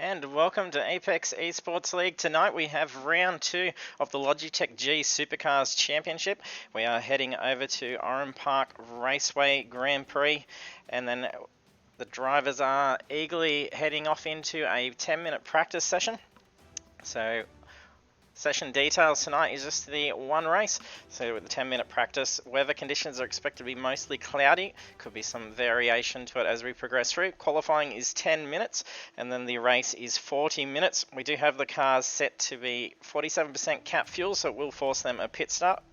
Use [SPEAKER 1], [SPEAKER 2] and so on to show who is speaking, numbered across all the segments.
[SPEAKER 1] and welcome to Apex Esports League. Tonight we have round 2 of the Logitech G Supercars Championship. We are heading over to Oran Park Raceway Grand Prix, and then the drivers are eagerly heading off into a 10-minute practice session. So session details tonight is just the one race. So with the 10-minute practice, weather conditions are expected to be mostly cloudy. Could be some variation to it as we progress through. Qualifying is 10 minutes and then the race is 40 minutes. We do have the cars set to be 47% cap fuel, so it will force them a pit stop,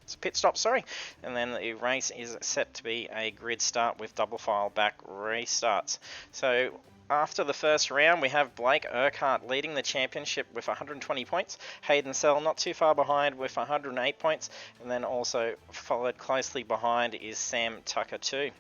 [SPEAKER 1] and then the race is set to be a grid start with double file back restarts. So after the first round, we have Blake Urquhart leading the championship with 120 points. Hayden Sell not too far behind with 108 points. And then also followed closely behind is Sam Tucker too.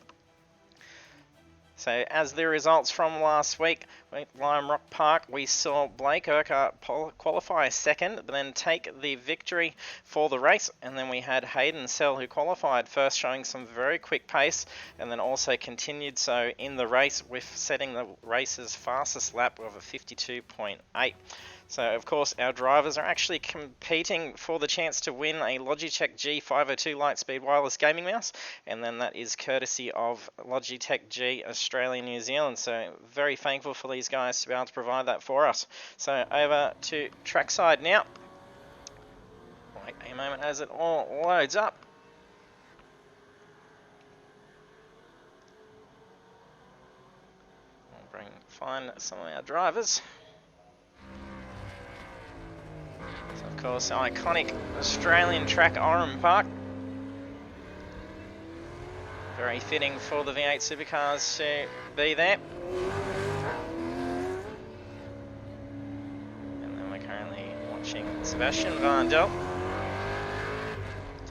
[SPEAKER 1] So as the results from last week, at Lime Rock Park, we saw Blake Urquhart qualify second, but then take the victory for the race. And then we had Hayden Sell, who qualified first, showing some very quick pace, and then also continued so in the race with setting the race's fastest lap of a 52.8. So, of course, our drivers are actually competing for the chance to win a Logitech G502 Lightspeed Wireless Gaming Mouse, and then that is courtesy of Logitech G Australia New Zealand. So, very thankful for these guys to be able to provide that for us. So, over to trackside now. Wait a moment as it all loads up. We'll find some of our drivers. So of course, iconic Australian track, Oran Park. Very fitting for the V8 Supercars to be there. And then we're currently watching Sebastian Vandel.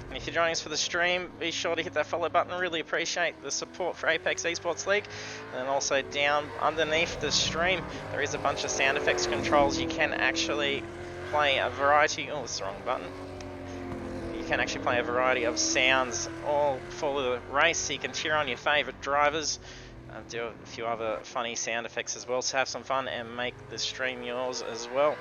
[SPEAKER 1] And if you're joining us for the stream, be sure to hit that follow button. Really appreciate the support for Apex Esports League. And then also down underneath the stream, there is a bunch of sound effects controls. You can actually play a variety, oh, it's the wrong button. You can actually play a variety of sounds all for the race, so you can cheer on your favourite drivers, do a few other funny sound effects as well, so have some fun and make the stream yours as well.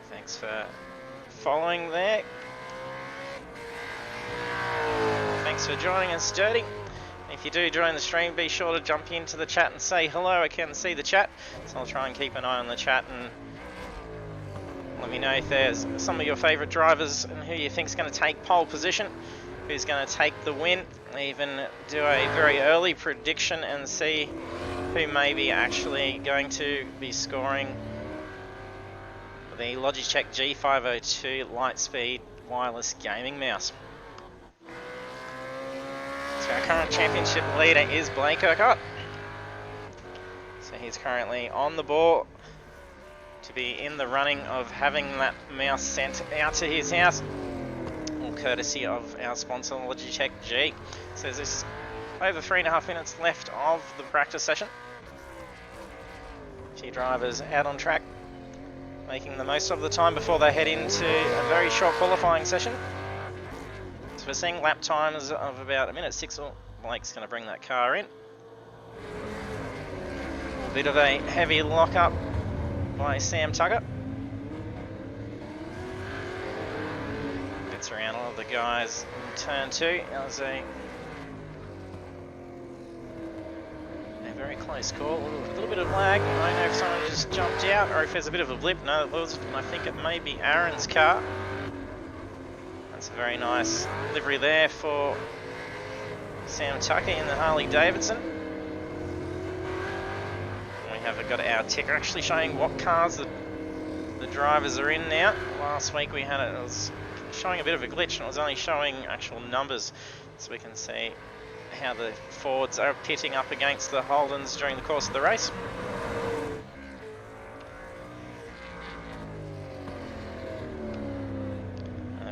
[SPEAKER 1] Thanks for following there. Thanks for joining us, Dirty. If you do join the stream, be sure to jump into the chat and say hello. I can see the chat, so I'll try and keep an eye on the chat and let me know if there's some of your favourite drivers and who you think is going to take pole position, who's going to take the win. Even do a very early prediction and see who may be actually going to be scoring the Logitech G502 Lightspeed Wireless Gaming Mouse. So our current championship leader is Blake Urquhart. So he's currently on the ball to be in the running of having that mouse sent out to his house, all courtesy of our sponsor Logitech G. So there's over 3.5 minutes left of the practice session. A few drivers out on track, making the most of the time before they head into a very short qualifying session. So we're seeing lap times of about 1:06. Blake's going to bring that car in. A bit of a heavy lock-up by Sam Tucker. Gets around all of the guys in turn 2. That was a very close call. A little bit of lag. I don't know if someone just jumped out or if there's a bit of a blip. No, it was, I think it may be Aaron's car. That's a very nice livery there for Sam Tucker in the Harley Davidson. We have got our ticker actually showing what cars the drivers are in now. Last week we had it was showing a bit of a glitch and it was only showing actual numbers, so we can see how the Fords are pitting up against the Holdens during the course of the race.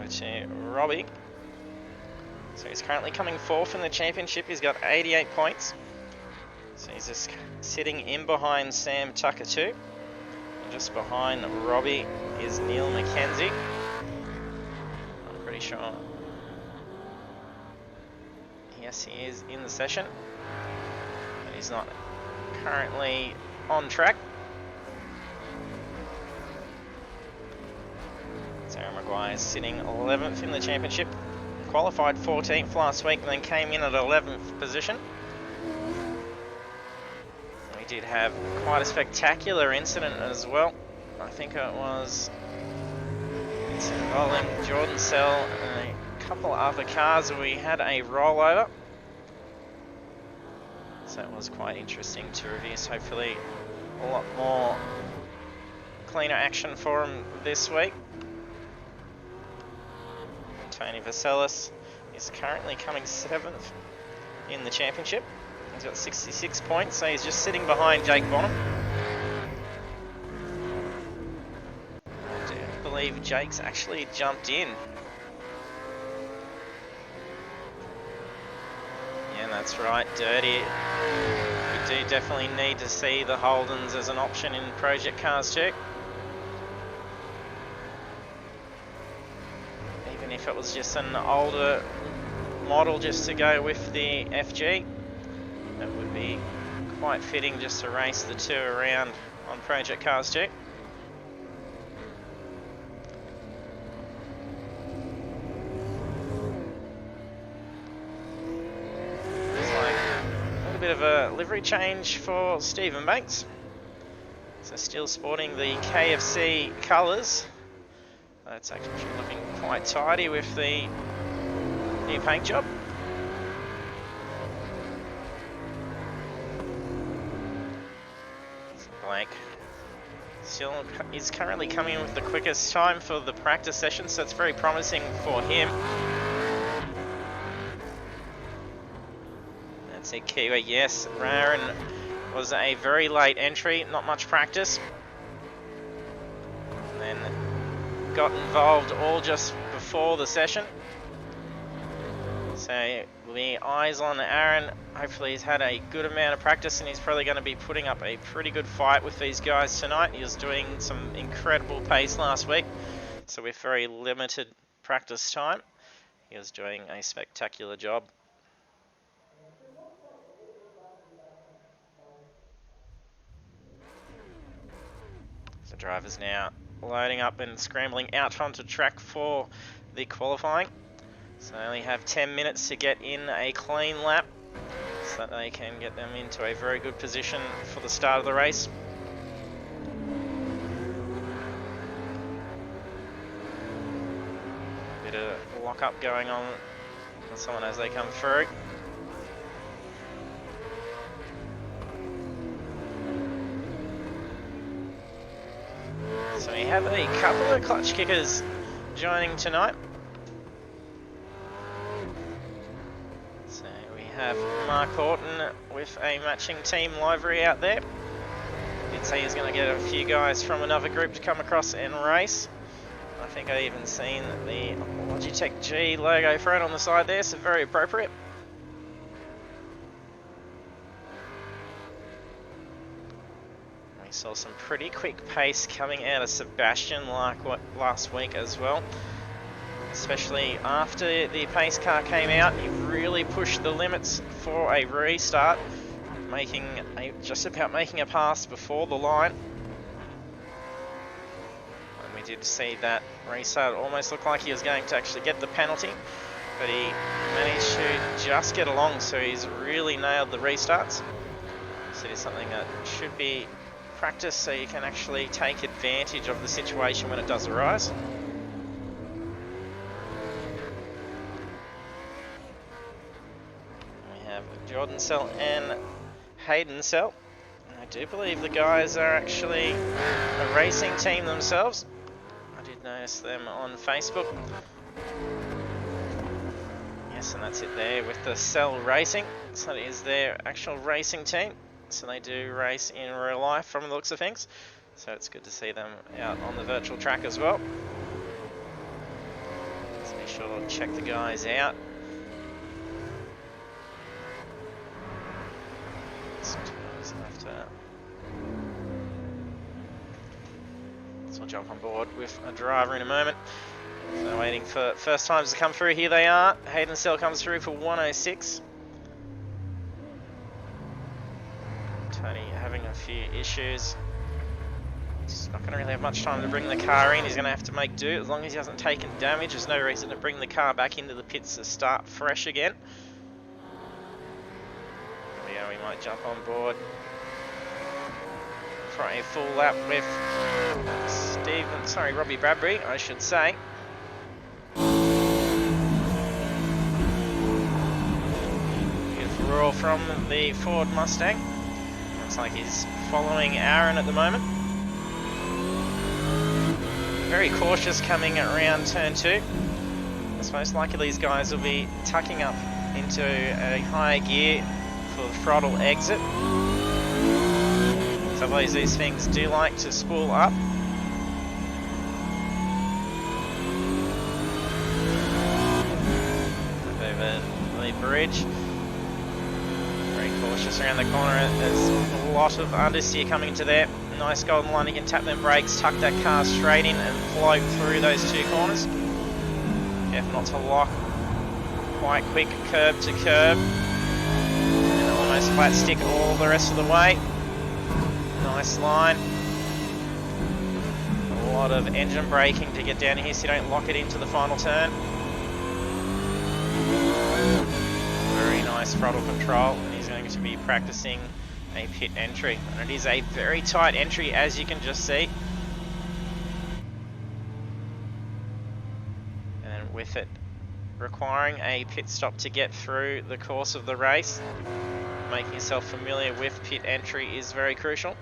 [SPEAKER 1] To Robbie. So he's currently coming fourth in the championship. He's got 88 points. So he's just sitting in behind Sam Tucker too. And just behind Robbie is Neil McKenzie. I'm pretty pretty sure. Yes, he is in the session, but he's not currently on track. Sarah Maguire is sitting 11th in the championship. Qualified 14th last week, and then came in at 11th position. We did have quite a spectacular incident as well. I think it was involving Jordan Sell and a couple other cars where we had a rollover. So it was quite interesting to review. So hopefully a lot more cleaner action for him this week. Tony Vaselis is currently coming 7th in the championship. He's got 66 points, so he's just sitting behind Jake Bonham. I do believe Jake's actually jumped in. Yeah, that's right, Dirty. We do definitely need to see the Holdens as an option in Project Cars too. If it was just an older model just to go with the FG, that would be quite fitting just to race the two around on Project Cars too. Looks like a little bit of a livery change for Stephen Banks. So still sporting the KFC colours. It's actually looking quite tidy with the new paint job. Blake still is currently coming in with the quickest time for the practice session, so it's very promising for him. That's it, Kiwi. Yes, Oran was a very late entry, not much practice. And then got involved all just before the session. So the eyes on Aaron. Hopefully he's had a good amount of practice and he's probably going to be putting up a pretty good fight with these guys tonight. He was doing some incredible pace last week, so with very limited practice time, he was doing a spectacular job. The drivers now loading up and scrambling out onto track for the qualifying. So they only have 10 minutes to get in a clean lap so that they can get them into a very good position for the start of the race. Bit of lock-up going on with someone as they come through. So we have a couple of clutch kickers joining tonight. So we have Mark Horton with a matching team livery out there. Did say he's going to get a few guys from another group to come across and race. I think I even seen the Logitech G logo thrown on the side there, so very appropriate. We saw some pretty quick pace coming out of Sebastian like last week as well. Especially after the pace car came out, he really pushed the limits for a restart, just about making a pass before the line. And we did see that restart almost look like he was going to actually get the penalty, but he managed to just get along, so he's really nailed the restarts. So it's something that should be practice so you can actually take advantage of the situation when it does arise. We have Jordan Sell and Hayden Sell. I do believe the guys are actually a racing team themselves. I did notice them on Facebook. Yes, and that's it there with the Sell Racing. So it is their actual racing team. So they do race in real life from the looks of things. So it's good to see them out on the virtual track as well. Let's be sure to check the guys out. Let's So I'll jump on board with a driver in a moment. So waiting for first times to come through. Here they are. Hayden Sell comes through for 106. Tony having a few issues. He's not going to really have much time to bring the car in. He's going to have to make do. As long as he hasn't taken damage, there's no reason to bring the car back into the pits to start fresh again. There we go, we might jump on board for a full lap with Robbie Bradbury, I should say. Beautiful roar from the Ford Mustang. Looks like he's following Aaron at the moment. Very cautious coming around turn 2. It's most likely these guys will be tucking up into a higher gear for the throttle exit. Sometimes these things do like to spool up. Over the bridge. Very cautious around the corner. There's a lot of understeer coming into there. Nice golden line. You can tap them brakes, tuck that car straight in and float through those 2 corners. Careful not to lock. Quite quick curb to curb. And almost flat stick all the rest of the way. Nice line. A lot of engine braking to get down here so you don't lock it into the final turn. Very nice throttle control, and he's going to be practicing a pit entry. And it is a very tight entry, as you can just see. And then with it requiring a pit stop to get through the course of the race, making yourself familiar with pit entry is very crucial.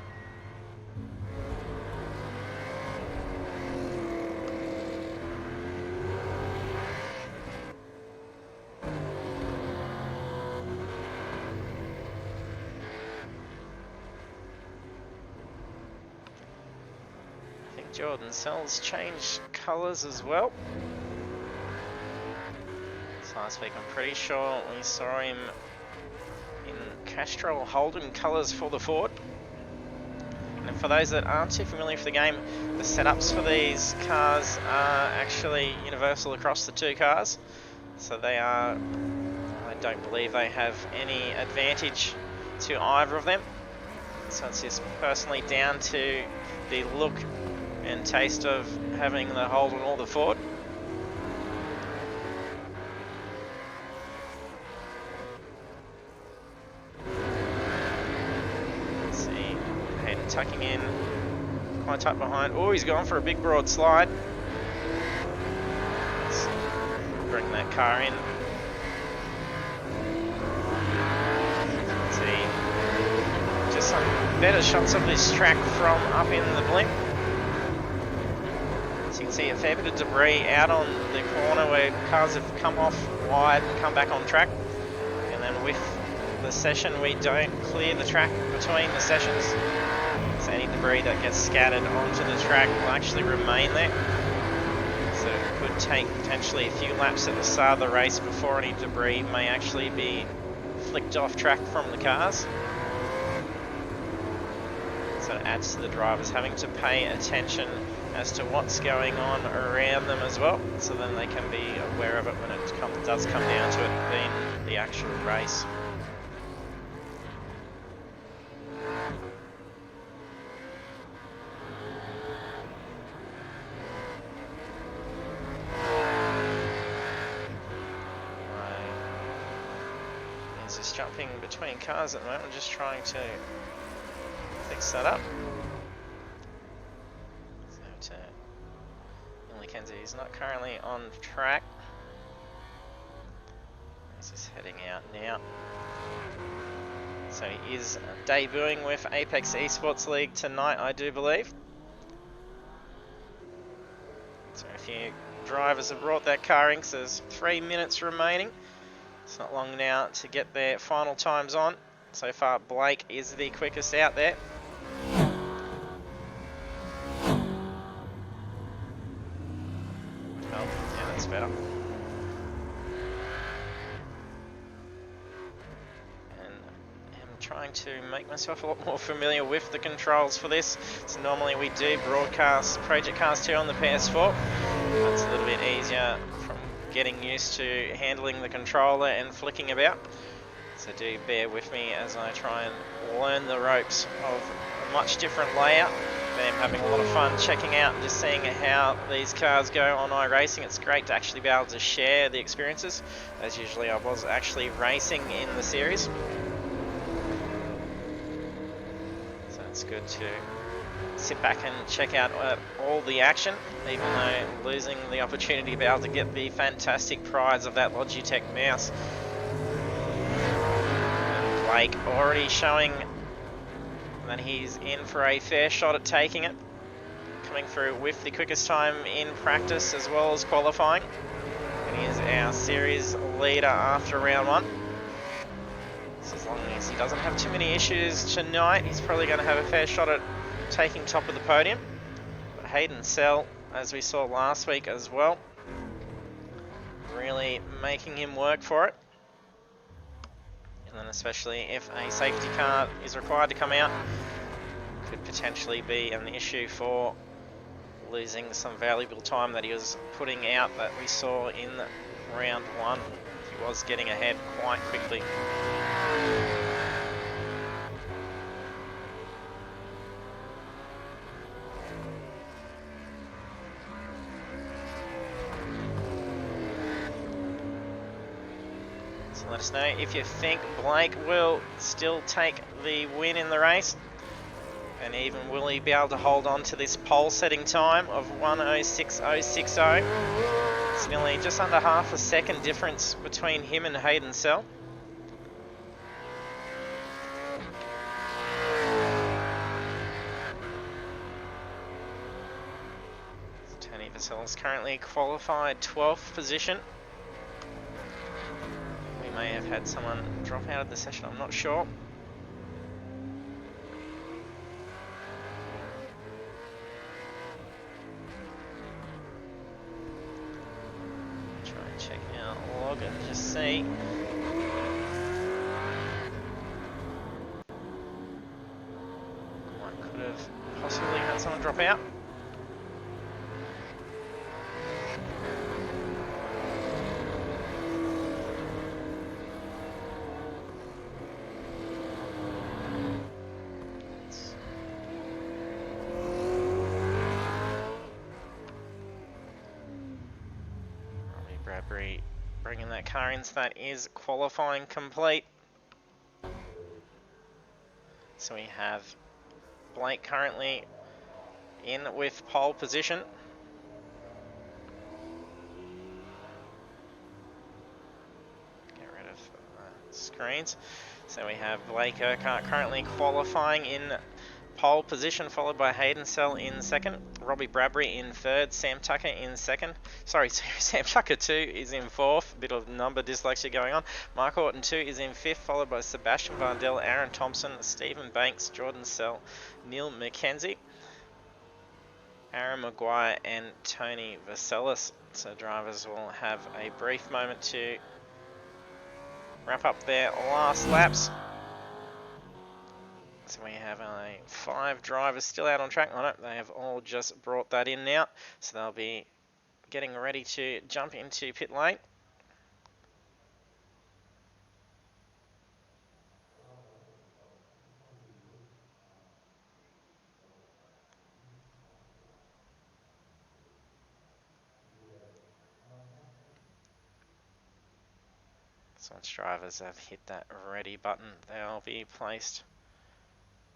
[SPEAKER 1] Jordan Sells changed colours as well. So last week I'm pretty sure we saw him in Castrol Holden colours for the Ford. And for those that aren't too familiar with the game, the setups for these cars are actually universal across the 2 cars. So they are, I don't believe they have any advantage to either of them. So it's just personally down to the look and taste of having the Holden or the Ford. Let's see, Hayden tucking in quite tight behind. Oh, he's gone for a big broad slide. Let's bring that car in. Let's see, just some better shots of this track from up in the blimp. You can see a fair bit of debris out on the corner where cars have come off wide and come back on track. And then with the session, we don't clear the track between the sessions. So any debris that gets scattered onto the track will actually remain there. So it could take potentially a few laps at the start of the race before any debris may actually be flicked off track from the cars. So it adds to the drivers having to pay attention as to what's going on around them as well, so then they can be aware of it when it does come down to it being the actual race. He's just jumping between cars at the moment, just trying to fix that up. He's not currently on track. He's just heading out now. So he is debuting with Apex Esports League tonight, I do believe. So a few drivers have brought that car in, so there's 3 minutes remaining. It's not long now to get their final times on. So far Blake is the quickest out there. Better. And I'm trying to make myself a lot more familiar with the controls for this. So normally we do broadcast Project Cars 2 on the PS4. That's a little bit easier from getting used to handling the controller and flicking about. So do bear with me as I try and learn the ropes of a much different layout. But I'm having a lot of fun checking out and just seeing how these cars go on iRacing. It's great to actually be able to share the experiences, as usually I was actually racing in the series. So it's good to sit back and check out all the action, even though losing the opportunity to be able to get the fantastic prize of that Logitech mouse. Blake already showing that he's in for a fair shot at taking it. Coming through with the quickest time in practice as well as qualifying. And he is our series leader after round 1. So as long as he doesn't have too many issues tonight, he's probably going to have a fair shot at taking top of the podium. But Hayden Sell, as we saw last week as well, really making him work for it. And then especially if a safety car is required to come out, could potentially be an issue for losing some valuable time that he was putting out that we saw in round 1. He was getting ahead quite quickly. So let us know if you think Blake will still take the win in the race. And even will he be able to hold on to this pole setting time of 1:06.060? It's nearly just under half a second difference between him and Hayden Sell. Tony Vassell is currently qualified 12th position. We may have had someone drop out of the session, I'm not sure. Check our log and just see. Could have possibly had someone drop out. Bradbury bringing that car in, so that is qualifying complete. So we have Blake currently in with pole position. Get rid of screens. So we have Blake Urquhart currently qualifying in pole position, followed by Hayden Sell in second, Robbie Bradbury in third, Sam Tucker in second. Sorry, Sam Tucker 2 is in fourth. Bit of number dyslexia going on. Mark Orton 2 is in fifth, followed by Sebastian Vardell, Aaron Thompson, Stephen Banks, Jordan Sell, Neil McKenzie, Aaron Maguire and Tony Vaselis. So drivers will have a brief moment to wrap up their last laps. So we have 5 drivers still out on track on it. They have all just brought that in now. So they'll be getting ready to jump into pit lane. So once drivers have hit that ready button, they'll be placed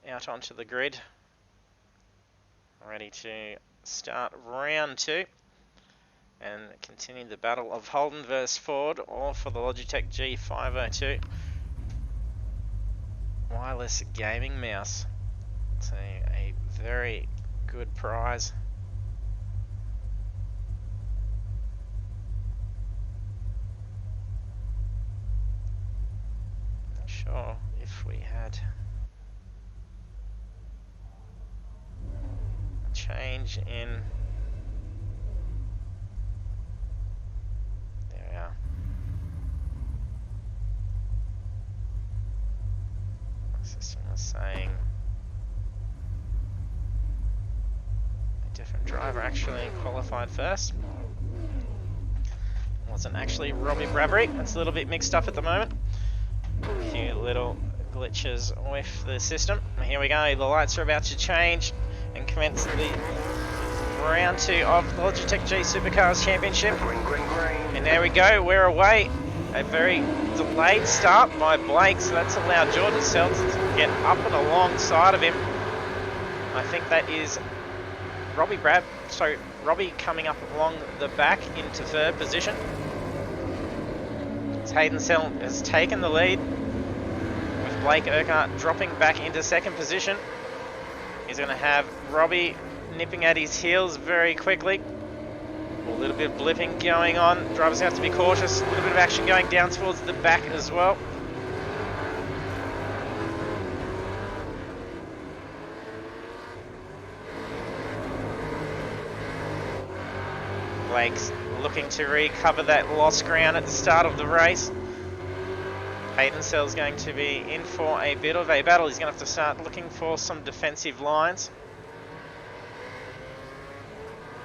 [SPEAKER 1] out onto the grid, ready to start round 2 and continue the battle of Holden versus Ford, all for the Logitech G502 wireless gaming mouse. So a very good prize. Not sure if we had change in. There we are. System Different driver actually qualified first. Wasn't actually Robbie Bradbury. That's a little bit mixed up at the moment. A few little glitches with the system. Here we go, the lights are about to change and commence the round 2 of the Logitech G Supercars Championship. And there we go, we're away. A very delayed start by Blake, so that's allowed Jordan Seltz to get up and alongside of him. I think that is Robbie coming up along the back into 3rd position. Hayden Seltz has taken the lead, with Blake Urquhart dropping back into 2nd position. He's going to have Robbie nipping at his heels very quickly. A little bit of blipping going on. Drivers have to be cautious. A little bit of action going down towards the back as well. Blake's looking to recover that lost ground at the start of the race. Hayden Seltz going to be in for a bit of a battle. He's going to have to start looking for some defensive lines.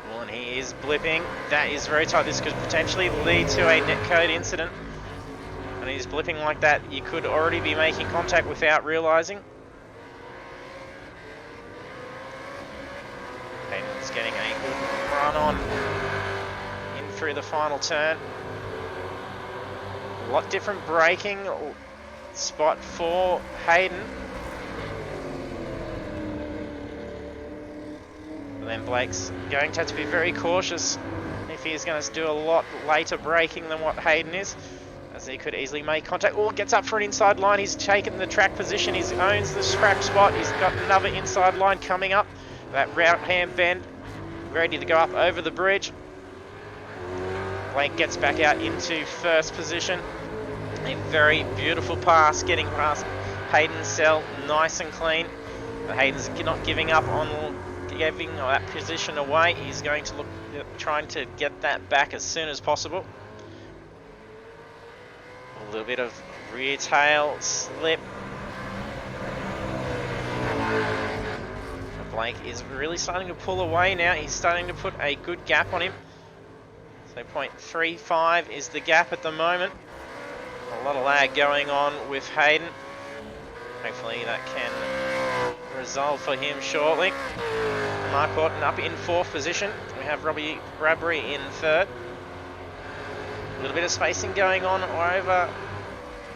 [SPEAKER 1] Well, and he is blipping. That is very tight. This could potentially lead to a netcode incident. And he's blipping like that, you could already be making contact without realising. Hayden's getting a good run on through the final turn. A lot different braking spot for Hayden. But then Blake's going to have to be very cautious if he is going to do a lot later braking than what Hayden is, as he could easily make contact. Oh, gets up for an inside line. He's taken the track position. He owns the scrap spot. He's got another inside line coming up. That right hand bend, ready to go up over the bridge. Blake gets back out into 1st position. A very beautiful pass getting past Hayden Seltz, nice and clean. But Hayden's not giving up on giving that position away. He's going to look at trying to get that back as soon as possible. A little bit of rear tail slip. Blake is really starting to pull away now. He's starting to put a good gap on him. So 0.35 is the gap at the moment. A lot of lag going on with Hayden. Hopefully that can resolve for him shortly. Mark Horton up in 4th position. We have Robbie Bradbury in 3rd. A little bit of spacing going on over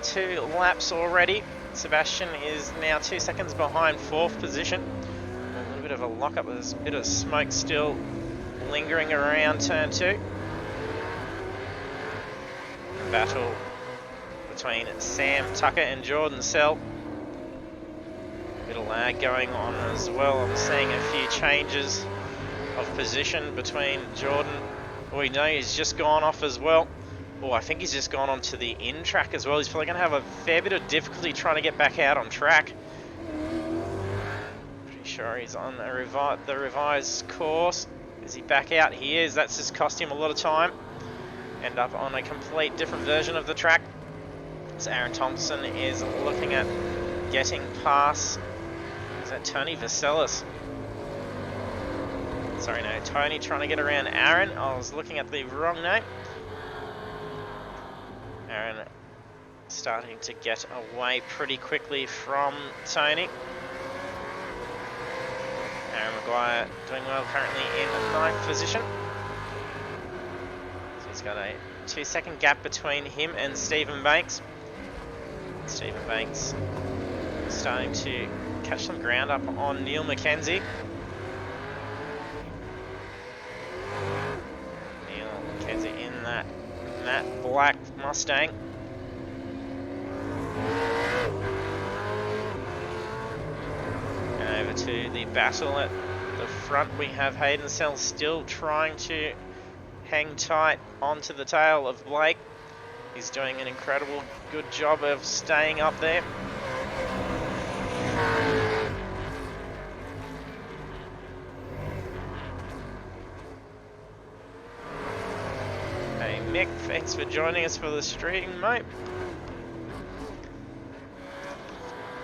[SPEAKER 1] 2 laps already. Sebastian is now 2 seconds behind 4th position. A little bit of a lock-up. There's a bit of smoke still lingering around turn 2. Battle between Sam Tucker and Jordan Seltz. A bit of lag going on as well. I'm seeing a few changes of position between Jordan. We know he's just gone off as well. Oh, I think he's just gone on to the in track as well. He's probably going to have a fair bit of difficulty trying to get back out on track. Pretty sure he's on the revised course. Is he back out? He is. That's just cost him a lot of time. End up on a complete different version of the track. So Aaron Thompson is looking at getting past, is that Tony Vaselis? Sorry, no, Tony trying to get around Aaron. I was looking at the wrong name. Aaron starting to get away pretty quickly from Tony. Aaron Maguire doing well, currently in 9th position. He's got a 2-second gap between him and Stephen Banks. Stephen Banks starting to catch some ground up on Neil McKenzie. Neil McKenzie in that matte black Mustang. And over to the battle at the front, we have Hayden Seltz still trying to hang tight onto the tail of Blake. He's doing an incredible good job of staying up there. Hey Mick, thanks for joining us for the stream, mate.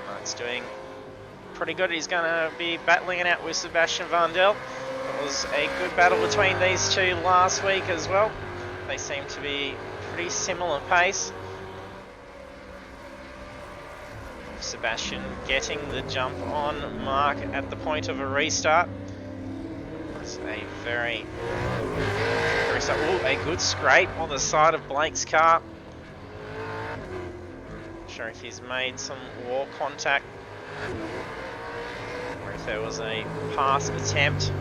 [SPEAKER 1] Mark's doing pretty good. He's going to be battling it out with Sebastian Vandel. It was a good battle between these two last week as well. They seem to be pretty similar pace. Sebastian getting the jump on Mark at the point of a restart. It's a very a good scrape on the side of Blake's car. Not sure if he's made some wall contact or if there was a pass attempt.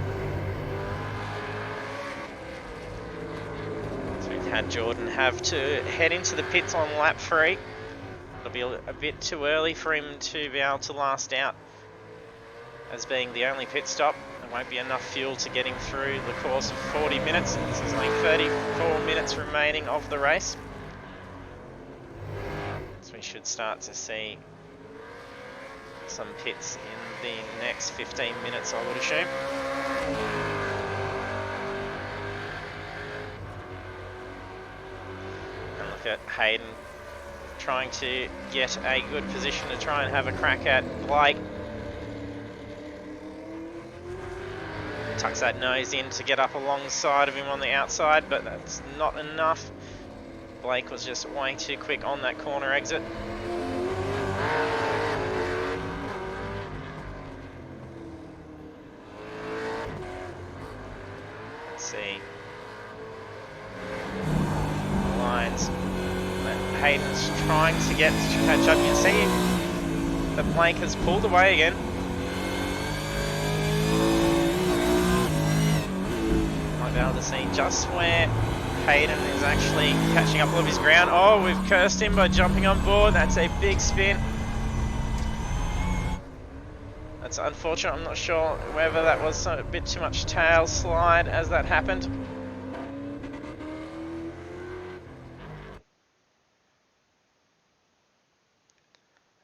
[SPEAKER 1] So we've had Jordan have to head into the pits on lap 3. It'll be a bit too early for him to be able to last out as being the only pit stop. There won't be enough fuel to get him through the course of 40 minutes. So there's only 34 minutes remaining of the race. So we should start to see some pits in the next 15 minutes, I would assume. And look at Hayden trying to get a good position to try and have a crack at Blake. Tucks that nose in to get up alongside of him on the outside, but that's not enough. Blake was just way too quick on that corner exit. Let's see. Lines. Hayden's trying to get to catch up. You can see that Blake has pulled away again. Might be able to see just where Hayden is actually catching up all of his ground. Oh, we've cursed him by jumping on board. That's a big spin. That's unfortunate. I'm not sure whether that was a bit too much tail slide as that happened.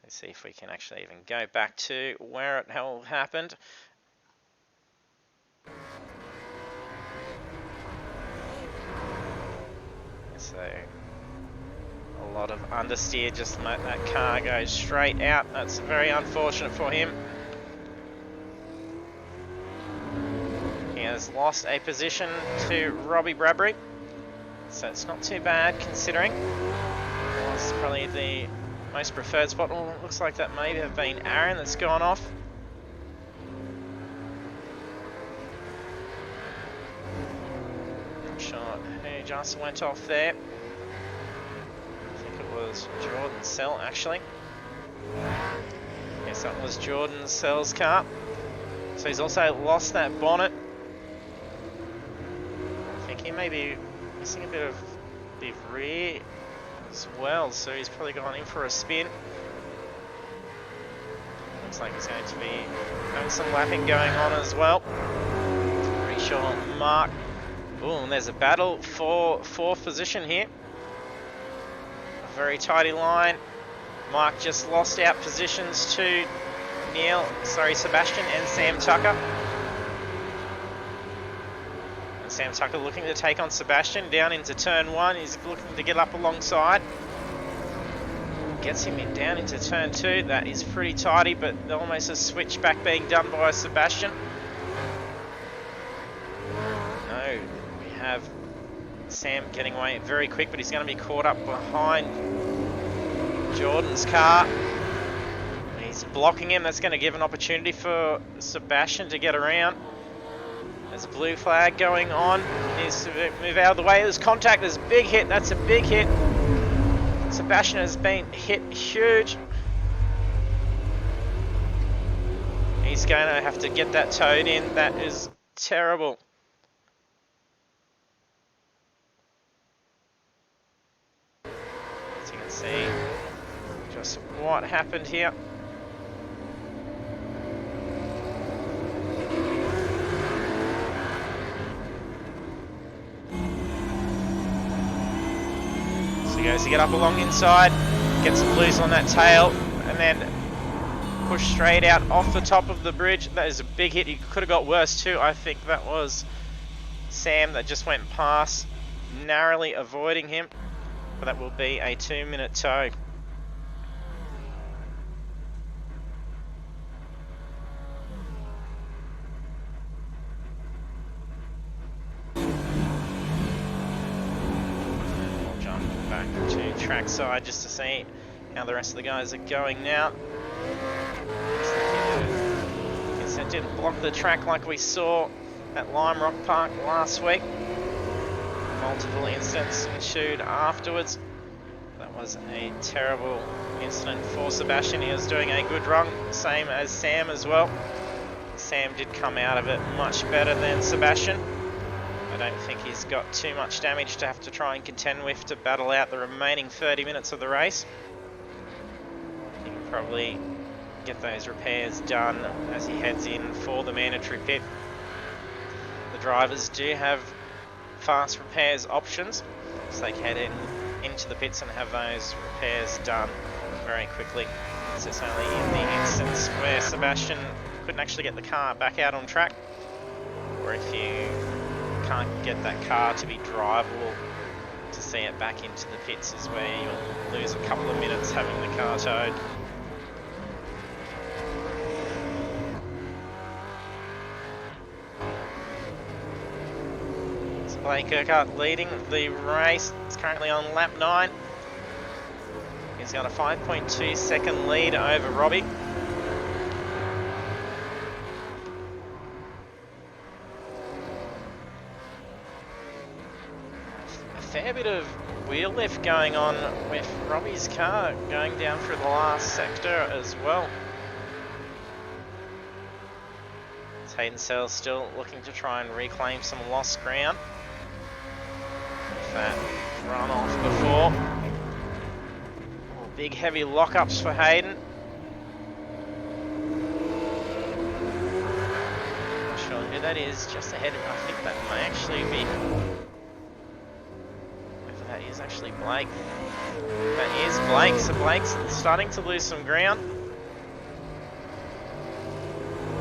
[SPEAKER 1] Let's see if we can actually even go back to where it all happened. So a lot of understeer just to make that car go straight out. That's very unfortunate for him. He has lost a position to Robbie Bradbury, so it's not too bad considering. Well, it's probably the most preferred spot. Oh, it looks like that may have been Aaron that's gone off. Not sure who just went off there. I think it was Jordan Sell actually. Yes, that was Jordan Sell's car. So he's also lost that bonnet. I think he may be missing a bit of the rear as well, so he's probably gone in for a spin. Looks like he's going to be having some lapping going on as well. Pretty sure Mark. Oh, and there's a battle for fourth position here. A very tidy line. Mark just lost out positions to Sebastian and Sam Tucker. And Sam Tucker looking to take on Sebastian down into turn 1. He's looking to get up alongside. Gets him in down into turn 2. That is pretty tidy, but almost a switchback being done by Sebastian. No, we have Sam getting away very quick, but he's going to be caught up behind Jordan's car. He's blocking him. That's going to give an opportunity for Sebastian to get around. There's a blue flag going on. He needs to move out of the way. There's contact. There's a big hit. That's a big hit. Sebastian has been hit huge. He's going to have to get that towed in. That is terrible. As you can see just what happened here. He goes to get up along inside, gets loose on that tail, and then push straight out off the top of the bridge. That is a big hit. He could have got worse too. I think that was Sam that just went past, narrowly avoiding him. But that will be a 2-minute tow. back to trackside just to see how the rest of the guys are going now. Guess that didn't block the track like we saw at Lime Rock Park last week. Multiple incidents ensued afterwards. That was a terrible incident for Sebastian. He was doing a good run, same as Sam as well. Sam did come out of it much better than Sebastian. I don't think he's got too much damage to have to try and contend with to battle out the remaining 30 minutes of the race. He can probably get those repairs done as he heads in for the mandatory pit. The drivers do have fast repairs options, so they can head into the pits and have those repairs done very quickly. So it's only in the instance where Sebastian couldn't actually get the car back out on track, or if you can't get that car to be drivable to see it back into the pits is where you'll lose a couple of minutes having the car towed. It's Blake Urquhart leading the race. It's currently on lap 9. He's got a 5.2 second lead over Robbie. Fair bit of wheel lift going on with Robbie's car going down through the last sector as well. Hayden Sells still looking to try and reclaim some lost ground. With that run off before. Big heavy lockups for Hayden. Not sure who that is just ahead. I think that may actually be... That is actually Blake. That is Blake, so Blake's starting to lose some ground.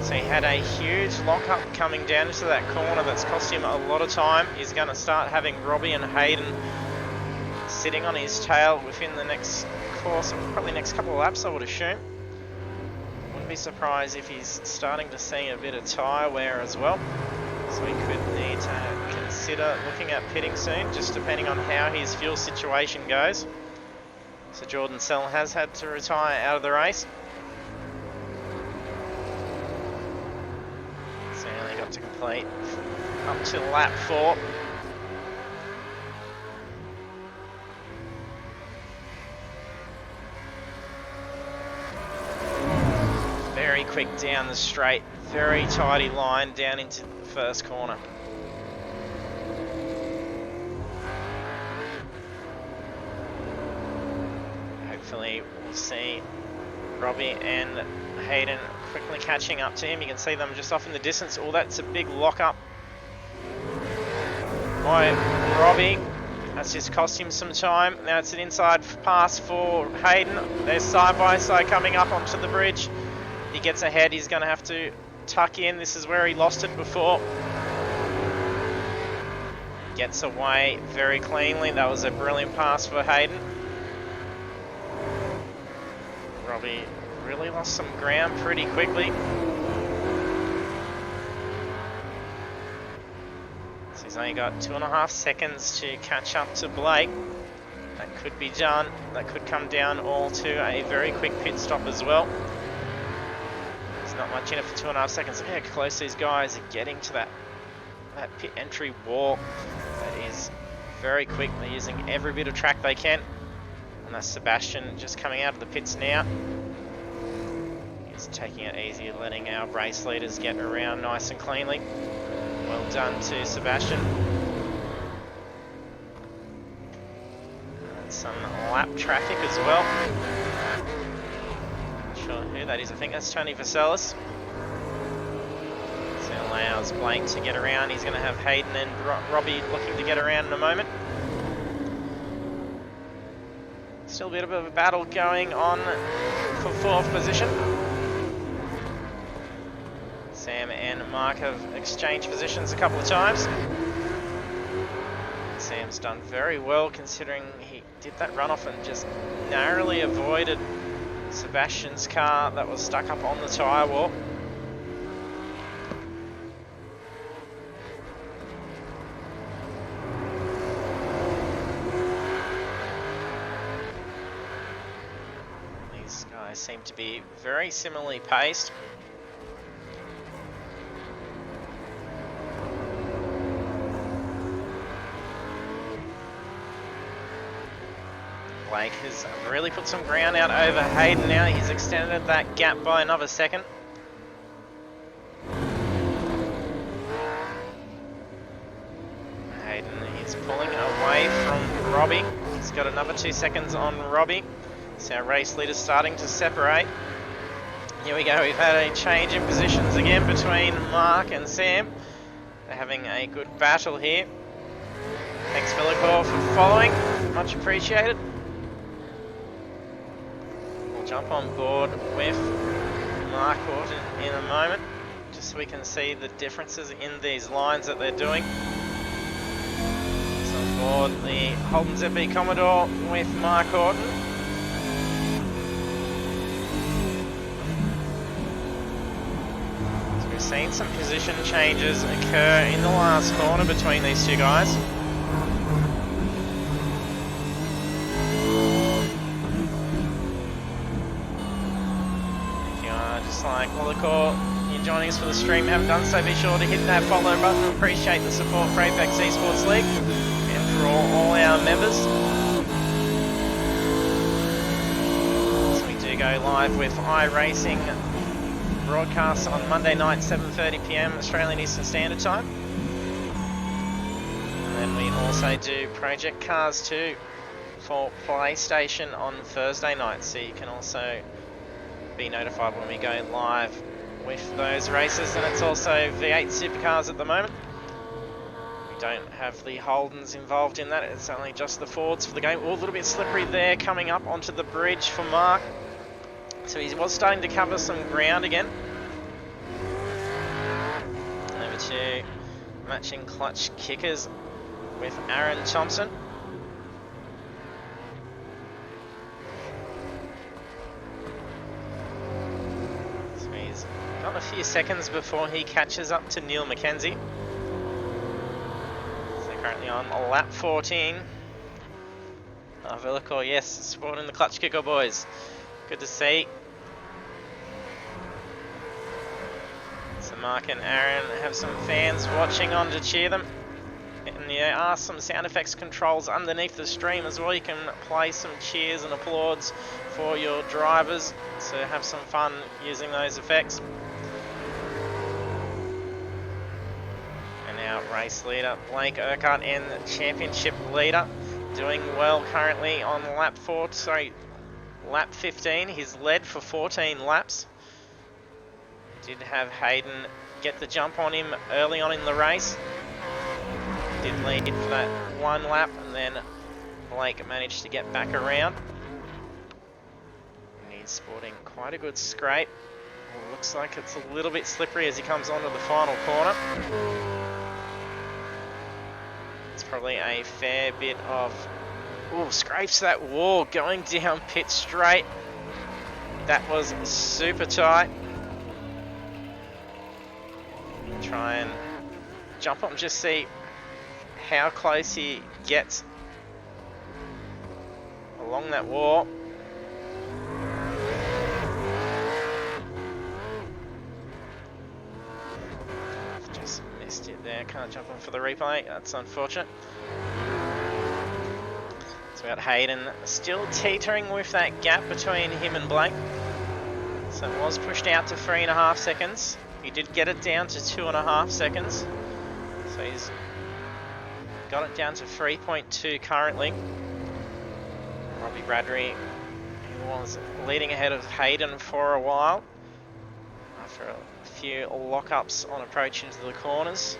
[SPEAKER 1] So he had a huge lockup coming down into that corner that's cost him a lot of time. He's going to start having Robbie and Hayden sitting on his tail within the next course, probably next couple of laps I would assume. Wouldn't be surprised if he's starting to see a bit of tyre wear as well. So he could need to consider looking at pitting soon, just depending on how his fuel situation goes. So Jordan Sell has had to retire out of the race. So he only got to complete up to lap 4. Very quick down the straight, very tidy line down into the first corner. Hopefully we'll see Robbie and Hayden quickly catching up to him. You can see them just off in the distance. Oh, that's a big lockup by Robbie. That's just cost him some time. Now it's an inside pass for Hayden. They're side by side coming up onto the bridge. He gets ahead, he's going to have to tuck in. This is where he lost it before. Gets away very cleanly. That was a brilliant pass for Hayden. Robbie really lost some ground pretty quickly. So he's only got 2.5 seconds to catch up to Blake. That could be done. That could come down all to a very quick pit stop as well. Not much in it for 2.5 seconds. Look how close these guys are getting to that pit entry wall. That is very quick. They're using every bit of track they can. And that's Sebastian just coming out of the pits now. He's taking it easy, letting our race leaders get around nice and cleanly. Well done to Sebastian. And some lap traffic as well. Sure who that is. I think that's Tony Vaselis. So it allows Blake to get around. He's going to have Hayden and Robbie looking to get around in a moment. Still a bit of a battle going on for 4th position. Sam and Mark have exchanged positions a couple of times. Sam's done very well considering he did that runoff and just narrowly avoided Sebastian's car that was stuck up on the tyre wall. seem to be very similarly paced. Blake has really put some ground out over Hayden now. He's extended that gap by another second. Hayden is pulling away from Robbie. He's got another 2 seconds on Robbie. So our race leader's starting to separate. Here we go, we've had a change in positions again between Mark and Sam. They're having a good battle here. Thanks Villicor for following, much appreciated. We'll jump on board with Mark Orton in a moment, just so we can see the differences in these lines that they're doing. So on board the Holden ZB Commodore with Mark Orton. So we've seen some position changes occur in the last corner between these two guys. Just like Willicor, you're joining us for the stream, haven't done so, be sure to hit that follow button. Appreciate the support for Apex eSports League and for all our members. So we do go live with iRacing broadcasts on Monday night, 7:30 PM Australian Eastern Standard Time. And then we also do Project Cars 2 for PlayStation on Thursday night, so you can also be notified when we go live with those races. And it's also V8 Supercars at the moment. We don't have the Holdens involved in that, it's only just the Fords for the game. Oh, a little bit slippery there coming up onto the bridge for Mark. So he was starting to cover some ground again. Over to matching clutch kickers with Aaron Thompson. Got a few seconds before he catches up to Neil McKenzie. So currently on lap 14. Oh, Villicor, yes, supporting the clutch kicker boys. Good to see. So Mark and Aaron have some fans watching on to cheer them. And there are some sound effects controls underneath the stream as well. You can play some cheers and applauds for your drivers. So have some fun using those effects. Our race leader Blake Urquhart and championship leader doing well currently on lap 15. He's led for 14 laps. Did have Hayden get the jump on him early on in the race. Did lead for that one lap, and then Blake managed to get back around. And he's sporting quite a good scrape. Well, looks like it's a little bit slippery as he comes onto the final corner. Probably a fair bit of scrapes that wall going down pit straight. That was super tight. Try and jump up and just see how close he gets along that wall. Just missed it there, can't jump on for the replay, that's unfortunate. So we got Hayden still teetering with that gap between him and Blake. So it was pushed out to 3.5 seconds. He did get it down to 2.5 seconds. So he's got it down to 3.2 currently. Robbie Bradbury, he was leading ahead of Hayden for a while. After a few lock-ups on approach into the corners.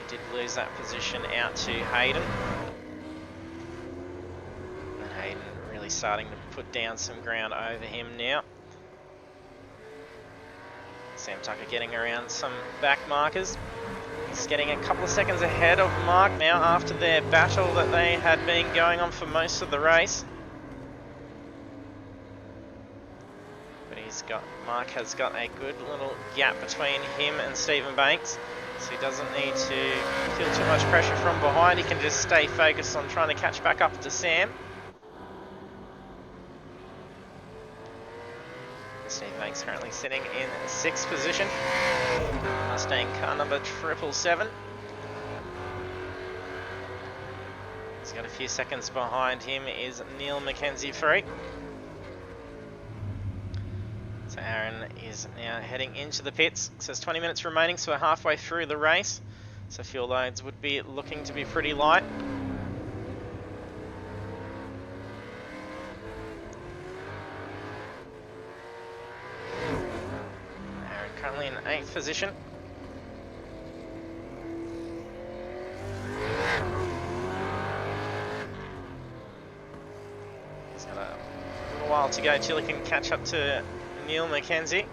[SPEAKER 1] He did lose that position out to Hayden. And Hayden really starting to put down some ground over him now. Sam Tucker getting around some back markers. He's getting a couple of seconds ahead of Mark now after their battle that they had been going on for most of the race. Mark has got a good little gap between him and Stephen Banks, so he doesn't need to feel too much pressure from behind. He can just stay focused on trying to catch back up to Sam. Blake's currently sitting in 6th position. Mustang car number 777. He's got a few seconds behind him is Neil Mackenzie Free. So Aaron is now heading into the pits. So there's 20 minutes remaining, so we're halfway through the race. So fuel loads would be looking to be pretty light. Aaron currently in 8th position. He's got a little while to go till he can catch up to Neil Mackenzie.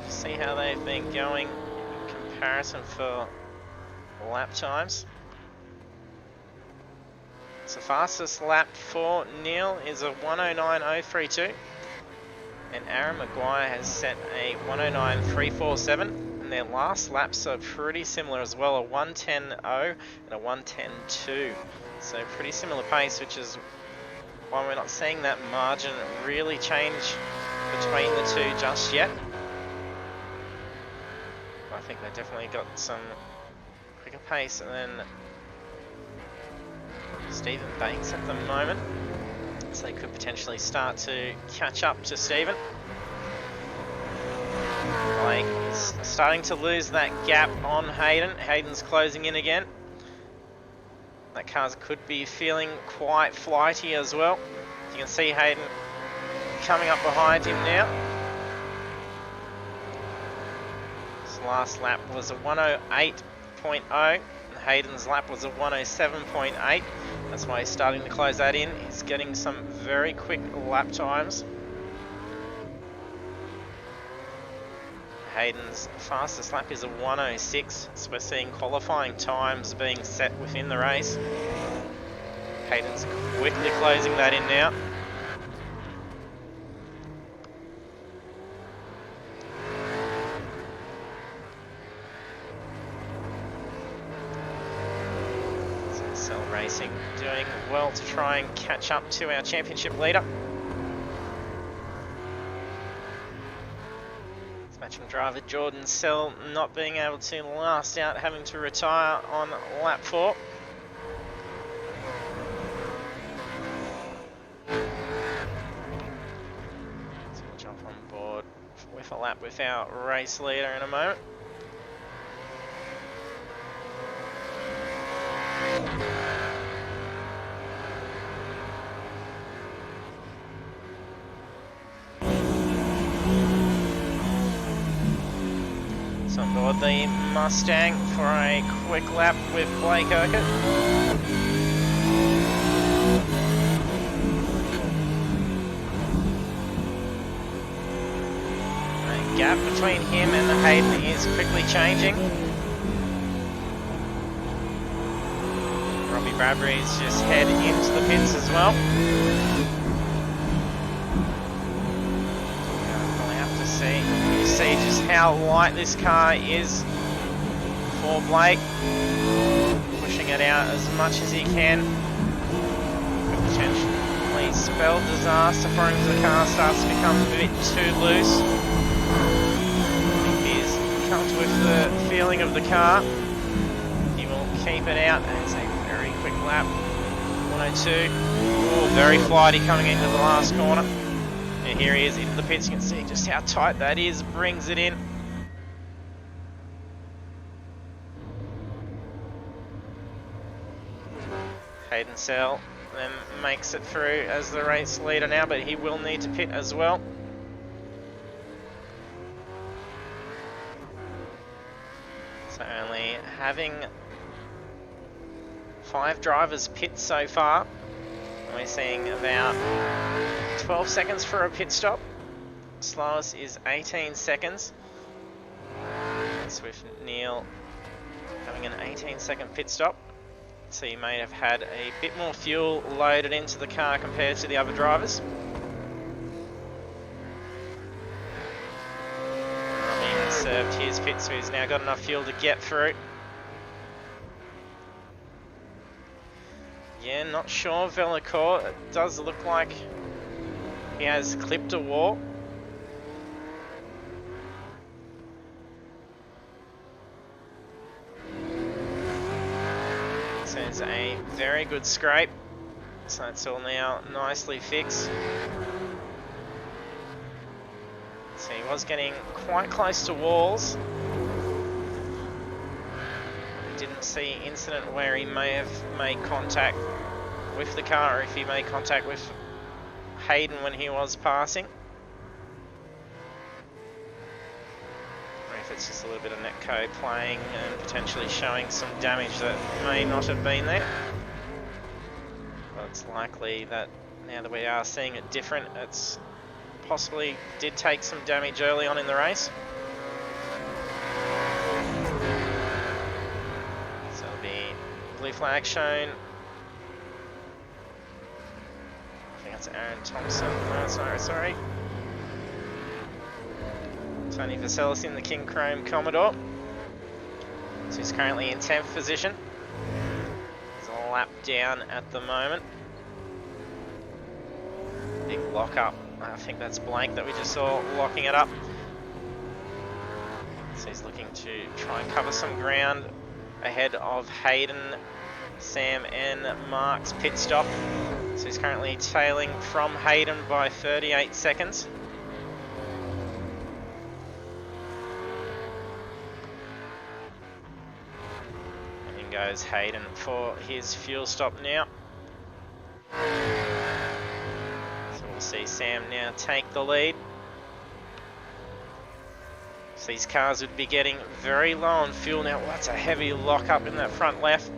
[SPEAKER 1] See how they've been going in comparison for lap times. So fastest lap for Neil is a 109.032, and Aaron Maguire has set a 109.347, and their last laps are pretty similar as well, a 110.0 and a 110.2. So pretty similar pace, which is why we're not seeing that margin really change between the two just yet. I think they definitely got some quicker pace than Stephen Banks at the moment, so they could potentially start to catch up to Stephen. Blake is starting to lose that gap on Hayden. Hayden's closing in again. That car could be feeling quite flighty as well. You can see Hayden coming up behind him now. His last lap was a 108.0 and Hayden's lap was a 107.8. That's why he's starting to close that in. He's getting some very quick lap times. Hayden's fastest lap is a 106, so we're seeing qualifying times being set within the race. Hayden's quickly closing that in now. So Cell Racing doing well to try and catch up to our championship leader. Matching driver Jordan Sell not being able to last out, having to retire on lap 4. So we'll jump on board with a lap with our race leader in a moment. On board the Mustang for a quick lap with Blake Urquhart. The gap between him and Hayden is quickly changing. Robbie Bradbury's just head into the pits as well. I'll have to see. You see just how light this car is for Blake. Pushing it out as much as he can. Could potentially spell disaster for him if the car starts to become a bit too loose. I think he's comfortable with the feeling of the car. He will keep it out, and it's a very quick lap. 102. Oh, very flighty coming into the last corner. And here he is into the pits. You can see just how tight that is. Brings it in. Hayden Sell then makes it through as the race leader now, but he will need to pit as well. So only having 5 drivers pit so far. We're seeing about 12 seconds for a pit stop. Slowest is 18 seconds. That's with Neil having an 18-second pit stop. So you may have had a bit more fuel loaded into the car compared to the other drivers. Robbie has served his pit, so he's now got enough fuel to get through. Yeah, not sure, Velacourt. It does look like he has clipped a wall. So it's a very good scrape. So it's all now nicely fixed. So he was getting quite close to walls. Didn't see an incident where he may have made contact with the car, or if he made contact with Hayden when he was passing. Or if it's just a little bit of netcode playing and potentially showing some damage that may not have been there. But it's likely that now that we are seeing it different, it's possibly did take some damage early on in the race. So it'll be blue flag shown. I think that's Aaron Thompson. No, sorry. Tony Vaselis in the King Chrome Commodore. So he's currently in 10th position. He's a lap down at the moment. Big lock up. I think that's Blank that we just saw locking it up. So he's looking to try and cover some ground ahead of Hayden, Sam and Mark's pit stop. So he's currently tailing from Hayden by 38 seconds. And in goes Hayden for his fuel stop now. We'll see Sam now take the lead. So these cars would be getting very low on fuel now. Well, that's a heavy lock up in that front left.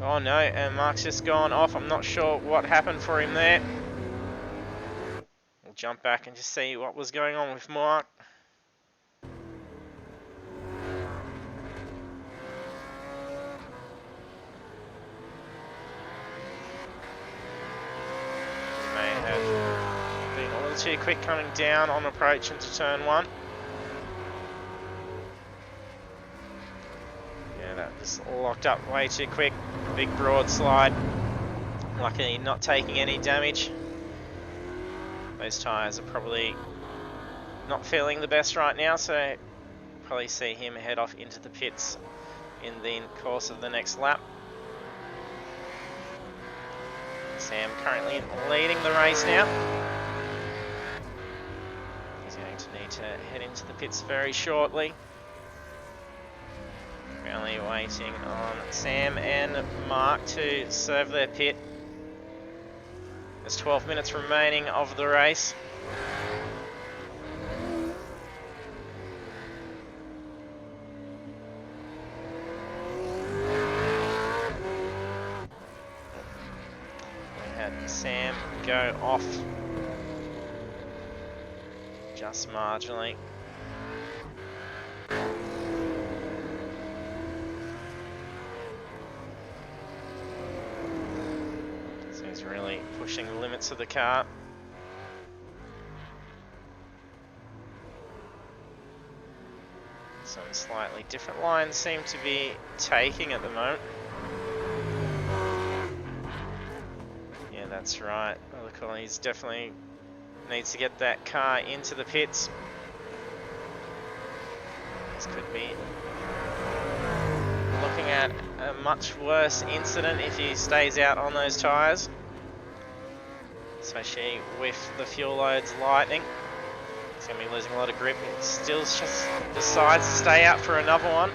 [SPEAKER 1] Oh no, and Mark's just gone off. I'm not sure what happened for him there. We'll jump back and just see what was going on with Mark. Too quick coming down on approach into turn 1. Yeah, that just locked up way too quick. Big broad slide. Luckily not taking any damage. Those tyres are probably not feeling the best right now, so probably see him head off into the pits in the course of the next lap. Sam currently leading the race now. Need to head into the pits very shortly. Currently waiting on Sam and Mark to serve their pit. There's 12 minutes remaining of the race. We had Sam go off just marginally. So he's really pushing the limits of the car. Some slightly different lines seem to be taking at the moment. Yeah, that's right. Look, he's definitely needs to get that car into the pits. This could be looking at a much worse incident if he stays out on those tyres, especially with the fuel loads lightening. He's going to be losing a lot of grip. He still just decides to stay out for another one.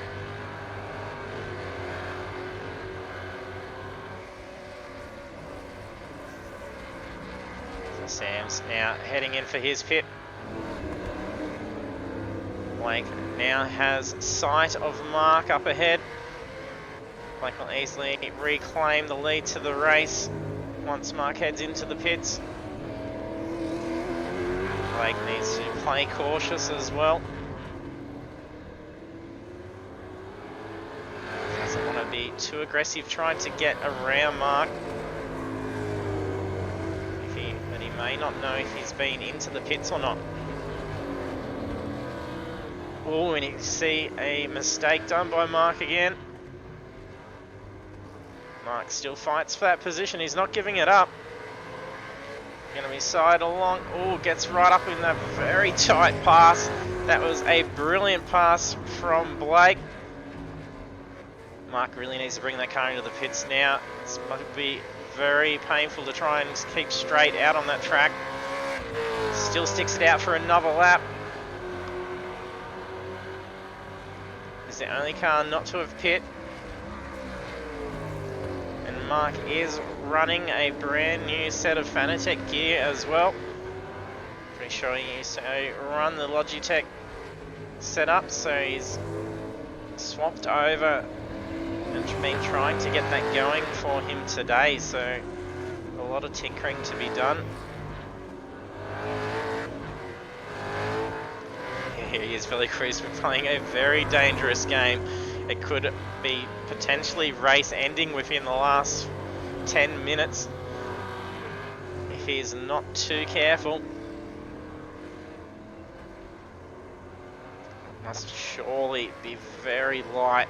[SPEAKER 1] Sam's now heading in for his pit. Blake now has sight of Mark up ahead. Blake will easily reclaim the lead to the race once Mark heads into the pits. Blake needs to play cautious as well. Doesn't want to be too aggressive trying to get around Mark. May not know if he's been into the pits or not. Oh, we need to see a mistake done by Mark again. Mark still fights for that position. He's not giving it up. Going to be side along. Oh, gets right up in that very tight pass. That was a brilliant pass from Blake. Mark really needs to bring that car into the pits now. This might be very painful to try and keep straight out on that track. Still sticks it out for another lap. It's the only car not to have pit. And Mark is running a brand new set of Fanatec gear as well. Pretty sure he used to run the Logitech setup, so he's swapped over and been trying to get that going for him today, so a lot of tinkering to be done. He is Billy Cruz. We're playing a very dangerous game. It could be potentially race ending within the last 10 minutes if he's not too careful. Must surely be very light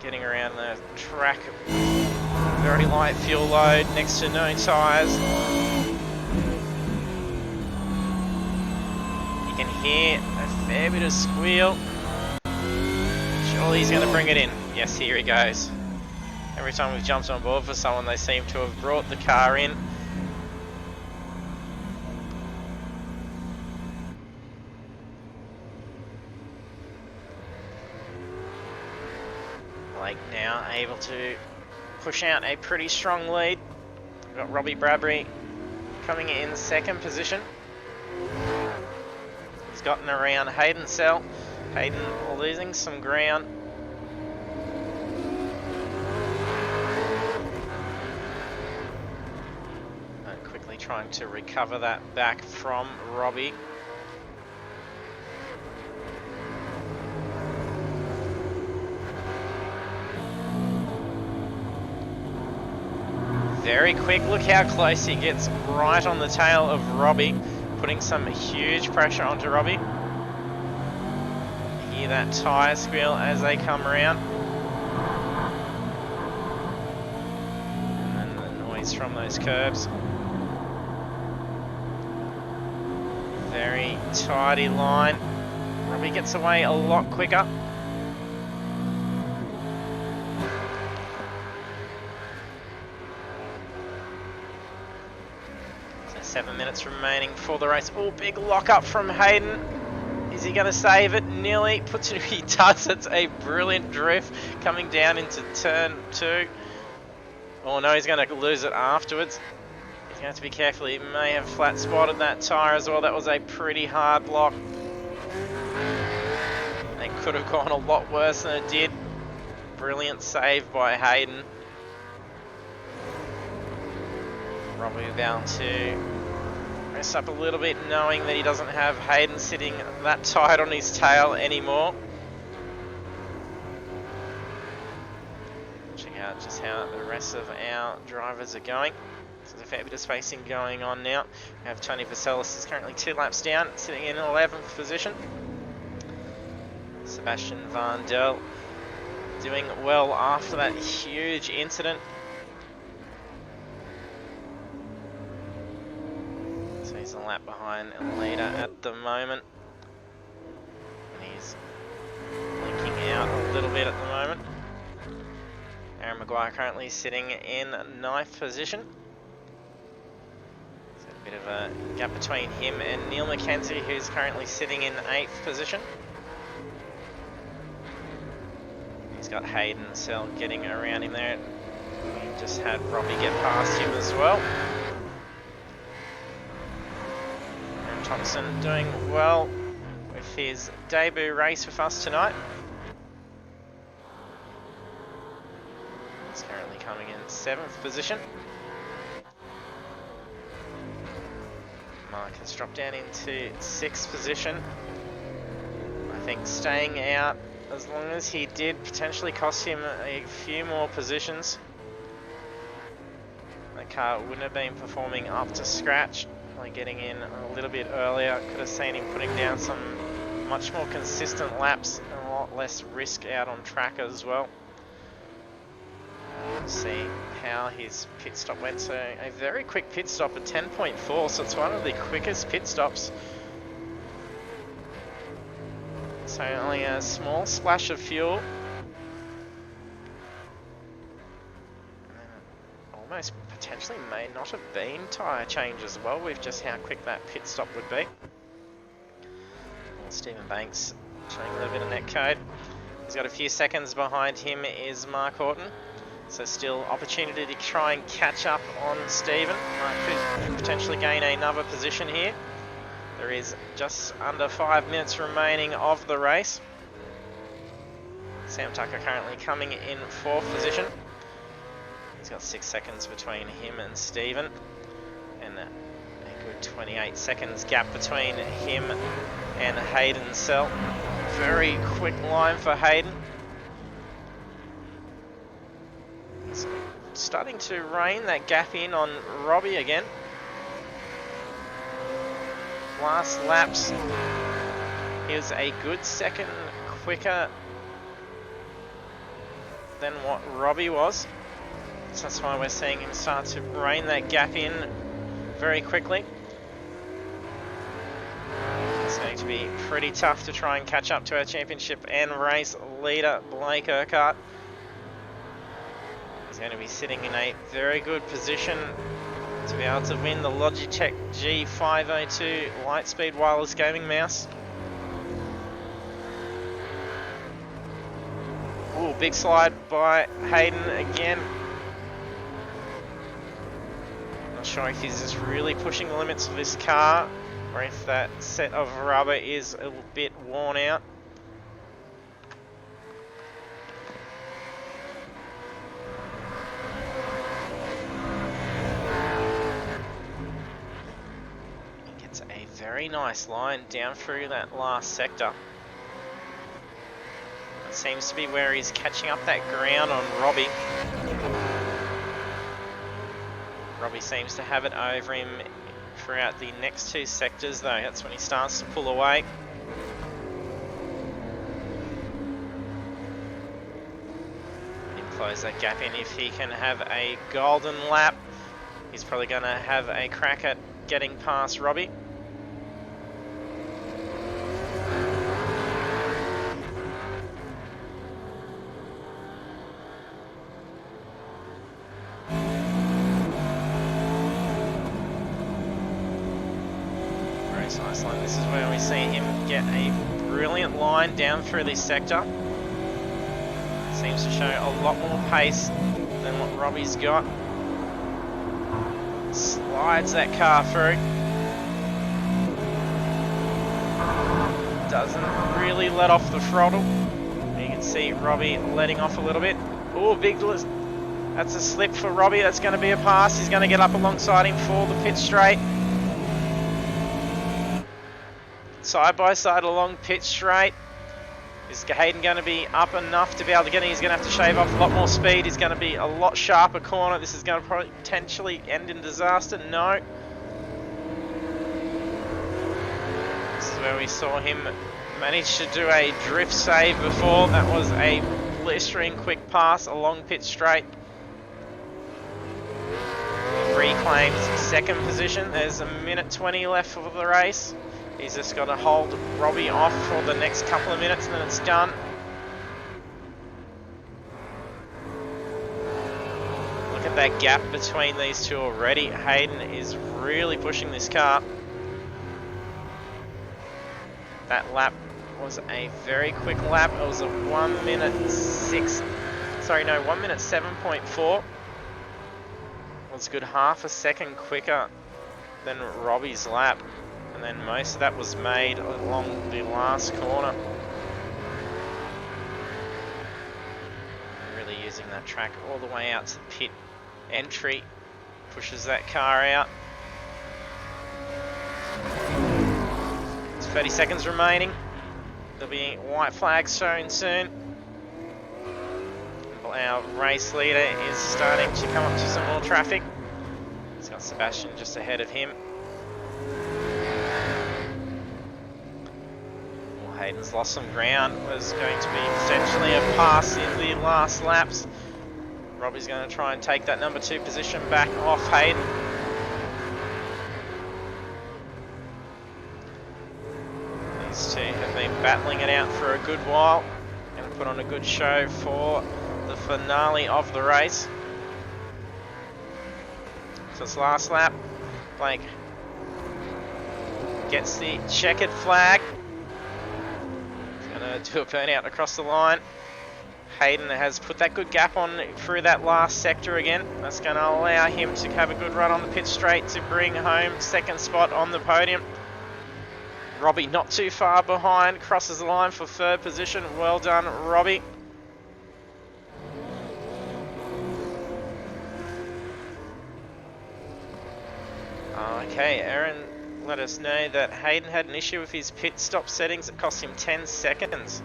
[SPEAKER 1] getting around the track. Very light fuel load next to no tyres. You can hear a fair bit of squeal. Surely he's going to bring it in. Yes, here he goes. Every time we've jumped on board for someone, they seem to have brought the car in. Blake now able to push out a pretty strong lead. We've got Robbie Bradbury coming in second position. He's gotten around Hayden Sell. Hayden losing some ground. And quickly trying to recover that back from Robbie. Very quick, look how close he gets right on the tail of Robbie, putting some huge pressure onto Robbie. Hear that tyre squeal as they come around. And then the noise from those curbs. Very tidy line. Robbie gets away a lot quicker. 7 minutes remaining for the race. Oh, big lock up from Hayden. Is he going to save it? Nearly puts it. He does. It's a brilliant drift coming down into turn 2. Oh no, he's going to lose it afterwards. He's going to have to be careful. He may have flat spotted that tyre as well. That was a pretty hard lock. It could have gone a lot worse than it did. Brilliant save by Hayden. Probably bound to mess up a little bit, knowing that he doesn't have Hayden sitting that tight on his tail anymore. Check out just how the rest of our drivers are going. So there's a fair bit of spacing going on now. We have Tony Vaselis is currently 2 laps down, sitting in 11th position. Sebastian Van Del doing well after that huge incident. He's a lap behind a leader at the moment. And he's blinking out a little bit at the moment. Aaron Maguire currently sitting in 9th position. There's a bit of a gap between him and Neil McKenzie, who's currently sitting in 8th position. He's got Hayden Sell getting around him there. We just had Robbie get past him as well. Thompson doing well with his debut race with us tonight. He's currently coming in 7th position. Mark has dropped down into 6th position. I think staying out as long as he did potentially cost him a few more positions. The car wouldn't have been performing up to scratch. Getting in a little bit earlier, could have seen him putting down some much more consistent laps and a lot less risk out on track as well. We'll see how his pit stop went. So a very quick pit stop at 10.4, so it's one of the quickest pit stops. So only a small splash of fuel. And then almost potentially may not have been tyre change as well with just how quick that pit stop would be. Well, Stephen Banks showing a little bit of net code. He's got a few seconds behind him is Mark Horton. So still opportunity to try and catch up on Stephen. Mark could potentially gain another position here. There is just under 5 minutes remaining of the race. Sam Tucker currently coming in 4th position. He's got 6 seconds between him and Stephen. And a good 28 seconds gap between him and Hayden Sell. Very quick line for Hayden. He's starting to rein that gap in on Robbie again. Last laps, he was a good second quicker than what Robbie was. So that's why we're seeing him start to rein that gap in very quickly. It's going to be pretty tough to try and catch up to our championship and race leader, Blake Urquhart. He's going to be sitting in a very good position to be able to win the Logitech G502 Lightspeed Wireless Gaming Mouse. Ooh, big slide by Hayden again. Not sure if he's just really pushing the limits of this car or if that set of rubber is a little bit worn out. Very nice line down through that last sector. It seems to be where he's catching up that ground on Robbie. Robbie seems to have it over him throughout the next 2 sectors though. That's when he starts to pull away. He'll close that gap in if he can have a golden lap. He's probably going to have a crack at getting past Robbie. Nice line. This is where we see him get a brilliant line down through this sector. Seems to show a lot more pace than what Robbie's got. Slides that car through. Doesn't really let off the throttle. You can see Robbie letting off a little bit. Oh, big list. That's a slip for Robbie. That's going to be a pass. He's going to get up alongside him for the pit straight. Side by side along pit straight. Is Hayden going to be up enough to be able to get in? He's going to have to shave off a lot more speed. He's going to be a lot sharper corner. This is going to probably potentially end in disaster. No. This is where we saw him manage to do a drift save before. That was a blistering quick pass along pit straight. Reclaims 2nd position. There's a minute 20 left of the race. He's just got to hold Robbie off for the next couple of minutes and then it's done. Look at that gap between these two already. Hayden is really pushing this car. That lap was a very quick lap. It was a 1 minute 7.4. It was a good half a second quicker than Robbie's lap. And then most of that was made along the last corner. Really using that track all the way out to the pit entry. Pushes that car out. It's 30 seconds remaining. There'll be white flags shown soon. Our race leader is starting to come up to some more traffic. He's got Sebastian just ahead of him. Hayden's lost some ground. Was going to be potentially a pass in the last laps. Robbie's going to try and take that number 2 position back off Hayden. These two have been battling it out for a good while and put on a good show for the finale of the race. So it's last lap. Blake gets the checkered flag. He's going to do a burnout across the line. Hayden has put that good gap on through that last sector again. That's going to allow him to have a good run on the pit straight to bring home second spot on the podium. Robbie not too far behind, crosses the line for third position. Well done, Robbie. Okay, Aaron let us know that Hayden had an issue with his pit stop settings. It cost him 10 seconds.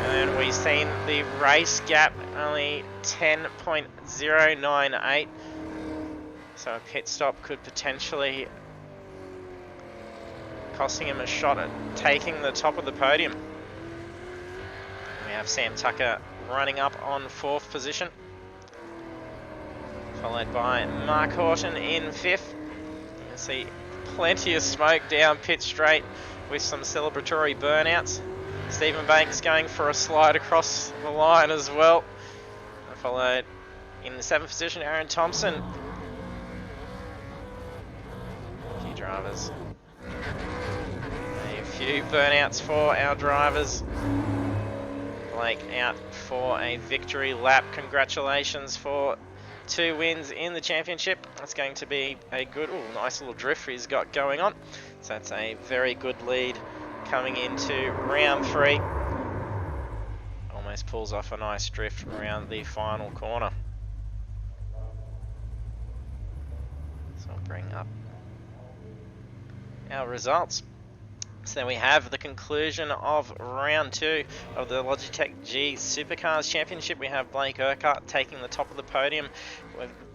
[SPEAKER 1] And we've seen the race gap only 10.098. So a pit stop could potentially costing him a shot at taking the top of the podium. We have Sam Tucker running up on 4th position, followed by Mark Horton in 5th. You can see plenty of smoke down pit straight with some celebratory burnouts. Stephen Banks going for a slide across the line as well. Followed in the 7th position, Aaron Thompson. A few drivers. A few burnouts for our drivers. Blake out for a victory lap. Congratulations for 2 wins in the championship. That's going to be a good, nice little drift he's got going on. So that's a very good lead coming into round 3. Almost pulls off a nice drift around the final corner. So I'll bring up our results. So we have the conclusion of round 2 of the Logitech G Supercars Championship. We have Blake Urquhart taking the top of the podium.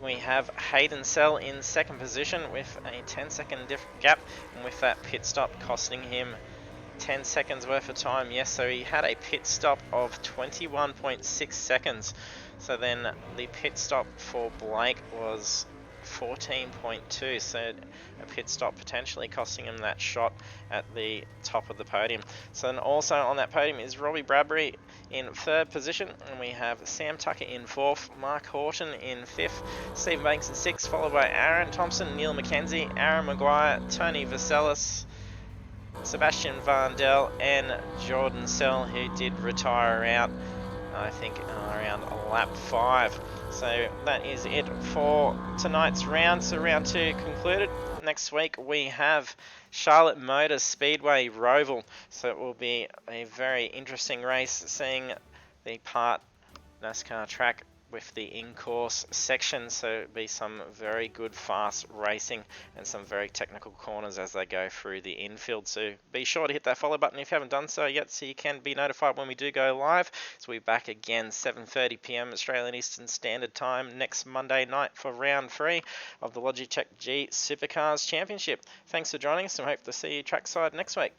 [SPEAKER 1] We have Hayden Sell in 2nd position with a 10-second gap, and with that pit stop costing him 10 seconds worth of time. Yes, so he had a pit stop of 21.6 seconds. So then the pit stop for Blake was 14.2, so a pit stop potentially costing him that shot at the top of the podium. So then also on that podium is Robbie Bradbury in 3rd position, and we have Sam Tucker in 4th, Mark Horton in 5th, Stephen Banks in 6th, followed by Aaron Thompson, Neil McKenzie, Aaron Maguire, Tony Vaselis, Sebastian Vandel and Jordan Sell, who did retire out, I think, around lap 5. So that is it for tonight's round. So round 2 concluded. Next week we have Charlotte Motor Speedway Roval. So it will be a very interesting race, seeing the part NASCAR track with the in-course section, so it'll be some very good fast racing and some very technical corners as they go through the infield. So be sure to hit that follow button if you haven't done so yet, so you can be notified when we do go live. So we'll be back again 7:30 PM Australian Eastern Standard Time next Monday night for round 3 of the Logitech G Supercars Championship. Thanks for joining us, and we hope to see you trackside next week.